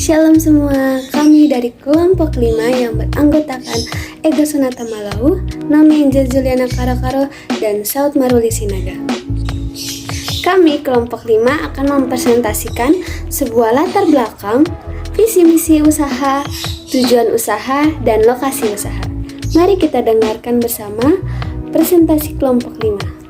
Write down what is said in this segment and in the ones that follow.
Shalom semua, kami dari kelompok 5 yang beranggotakan Ega Sonata Malau, Nami Angel Juliana Karo-Karo, dan Saud Maruli Sinaga. Kami kelompok 5 akan mempresentasikan sebuah latar belakang, visi misi usaha, tujuan usaha, dan lokasi usaha. Mari kita dengarkan bersama presentasi kelompok 5.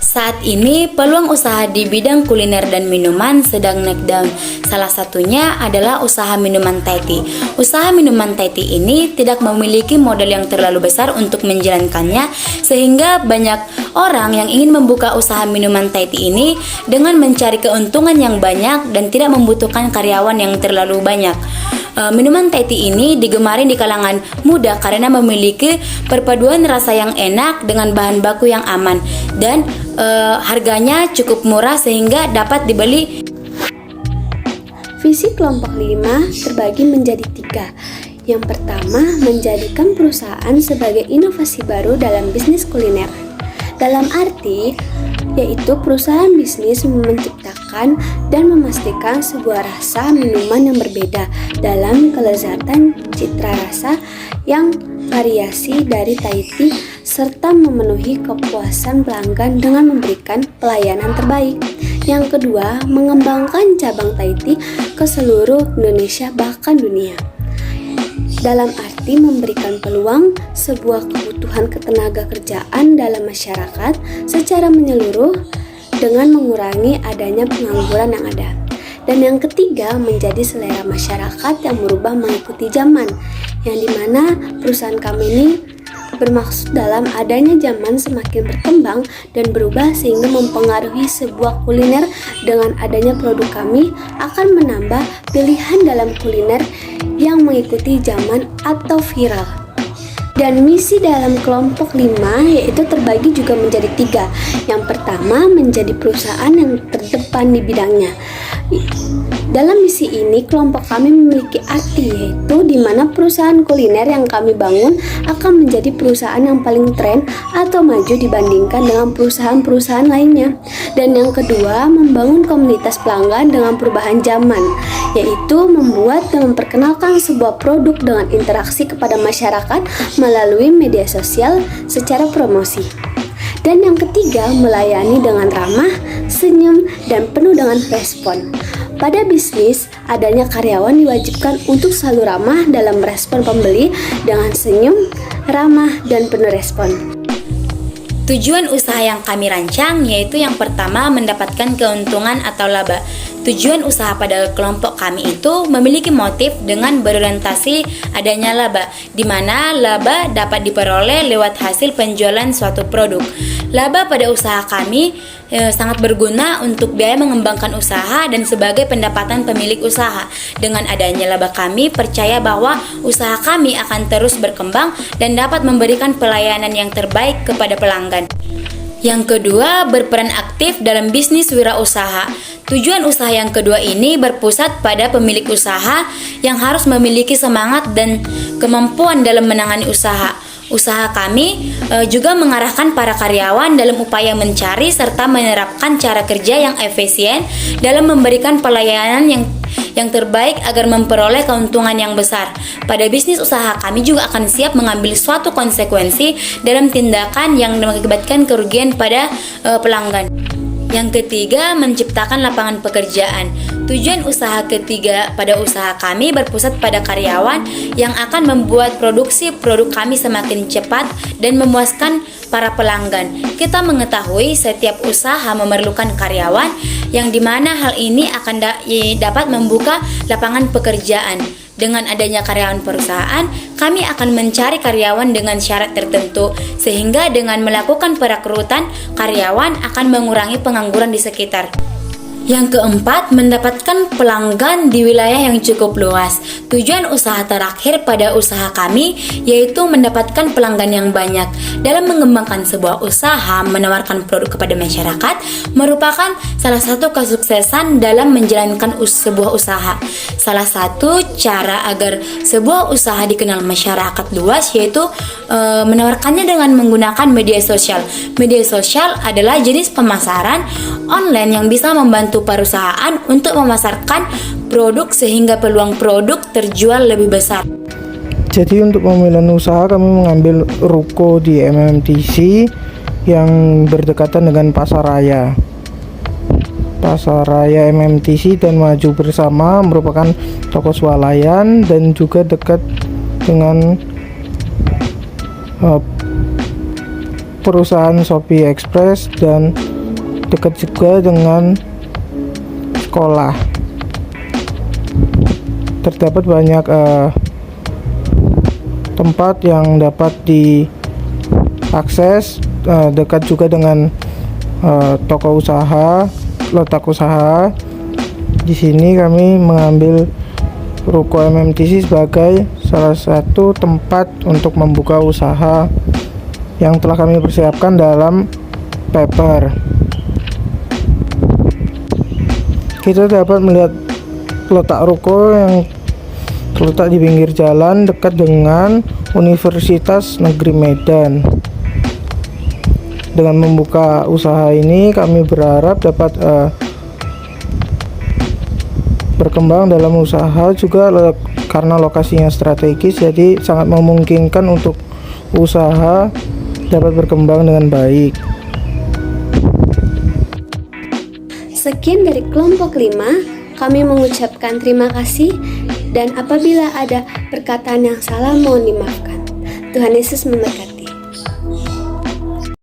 Saat ini peluang usaha di bidang kuliner dan minuman sedang naik daun. Salah satunya adalah usaha minuman Thai tea. Usaha minuman Thai tea ini tidak memiliki modal yang terlalu besar untuk menjalankannya, sehingga banyak orang yang ingin membuka usaha minuman Thai tea ini dengan mencari keuntungan yang banyak dan tidak membutuhkan karyawan yang terlalu banyak. Minuman Thai tea ini digemari di kalangan muda karena memiliki perpaduan rasa yang enak dengan bahan baku yang aman dan harganya cukup murah sehingga dapat dibeli. Visi kelompok 5 terbagi menjadi 3. Yang pertama, menjadikan perusahaan sebagai inovasi baru dalam bisnis kuliner. Dalam arti, yaitu perusahaan bisnis menciptakan dan memastikan sebuah rasa minuman yang berbeda dalam kelezatan citra rasa yang variasi dari Thai tea serta memenuhi kepuasan pelanggan dengan memberikan pelayanan terbaik. Yang kedua, mengembangkan cabang Thai tea ke seluruh Indonesia bahkan dunia. Dalam arti memberikan peluang sebuah kebutuhan ketenaga kerjaan dalam masyarakat secara menyeluruh dengan mengurangi adanya pengangguran yang ada. Dan yang ketiga, menjadi selera masyarakat yang berubah mengikuti zaman, yang dimana perusahaan kami ini bermaksud dalam adanya zaman semakin berkembang dan berubah sehingga mempengaruhi sebuah kuliner. Dengan adanya produk kami akan menambah pilihan dalam kuliner yang mengikuti zaman atau viral. Dan misi dalam kelompok 5 yaitu terbagi juga menjadi 3. Yang pertama, menjadi perusahaan yang terdepan di bidangnya. Dalam misi ini, kelompok kami memiliki arti, yaitu di mana perusahaan kuliner yang kami bangun akan menjadi perusahaan yang paling tren atau maju dibandingkan dengan perusahaan-perusahaan lainnya. Dan yang kedua, membangun komunitas pelanggan dengan perubahan zaman, yaitu membuat dan memperkenalkan sebuah produk dengan interaksi kepada masyarakat melalui media sosial secara promosi. Dan yang ketiga, melayani dengan ramah, senyum, dan penuh dengan respon. Pada bisnis, adanya karyawan diwajibkan untuk selalu ramah dalam merespon pembeli dengan senyum, ramah, dan penuh respon. Tujuan usaha yang kami rancang yaitu yang pertama, mendapatkan keuntungan atau laba. Tujuan usaha pada kelompok kami itu memiliki motif dengan berorientasi adanya laba, di mana laba dapat diperoleh lewat hasil penjualan suatu produk. Laba pada usaha kami sangat berguna untuk biaya mengembangkan usaha dan sebagai pendapatan pemilik usaha. Dengan adanya laba, kami percaya bahwa usaha kami akan terus berkembang dan dapat memberikan pelayanan yang terbaik kepada pelanggan. Yang kedua, berperan aktif dalam bisnis wirausaha. Tujuan usaha yang kedua ini berpusat pada pemilik usaha yang harus memiliki semangat dan kemampuan dalam menangani usaha. Usaha kami juga mengarahkan para karyawan dalam upaya mencari serta menerapkan cara kerja yang efisien dalam memberikan pelayanan yang terbaik agar memperoleh keuntungan yang besar. Pada bisnis usaha kami juga akan siap mengambil suatu konsekuensi dalam tindakan yang mengakibatkan kerugian pada pelanggan. Yang ketiga, menciptakan lapangan pekerjaan. Tujuan usaha ketiga pada usaha kami berpusat pada karyawan yang akan membuat produksi produk kami semakin cepat dan memuaskan para pelanggan. Kita mengetahui setiap usaha memerlukan karyawan, yang dimana hal ini akan dapat membuka lapangan pekerjaan. Dengan adanya karyawan perusahaan, kami akan mencari karyawan dengan syarat tertentu, sehingga dengan melakukan perekrutan, karyawan akan mengurangi pengangguran di sekitar. Yang keempat, mendapatkan pelanggan di wilayah yang cukup luas. Tujuan usaha terakhir pada usaha kami yaitu mendapatkan pelanggan yang banyak. Dalam mengembangkan sebuah usaha, menawarkan produk kepada masyarakat merupakan salah satu kesuksesan dalam menjalankan sebuah usaha. Salah satu cara agar sebuah usaha dikenal masyarakat luas yaitu menawarkannya dengan menggunakan media sosial. Media sosial adalah jenis pemasaran online yang bisa membantu perusahaan untuk memasarkan produk sehingga peluang produk terjual lebih besar. Jadi untuk pemilihan usaha kami mengambil ruko di MMTC yang berdekatan dengan Pasar Raya. Pasar Raya MMTC dan Maju Bersama merupakan toko swalayan dan juga dekat dengan perusahaan Shopee Express dan dekat juga dengan sekolah. Terdapat banyak tempat yang dapat diakses, dekat juga dengan toko usaha, letak usaha. Di sini kami mengambil ruko MMTC sebagai salah satu tempat untuk membuka usaha yang telah kami persiapkan dalam paper. Kita dapat melihat letak ruko yang terletak di pinggir jalan dekat dengan Universitas Negeri Medan. Dengan membuka usaha ini kami berharap dapat berkembang dalam usaha juga karena lokasinya strategis, jadi sangat memungkinkan untuk usaha dapat berkembang dengan baik. Sekian dari kelompok 5, kami mengucapkan terima kasih dan apabila ada perkataan yang salah mohon dimaafkan. Tuhan Yesus memberkati.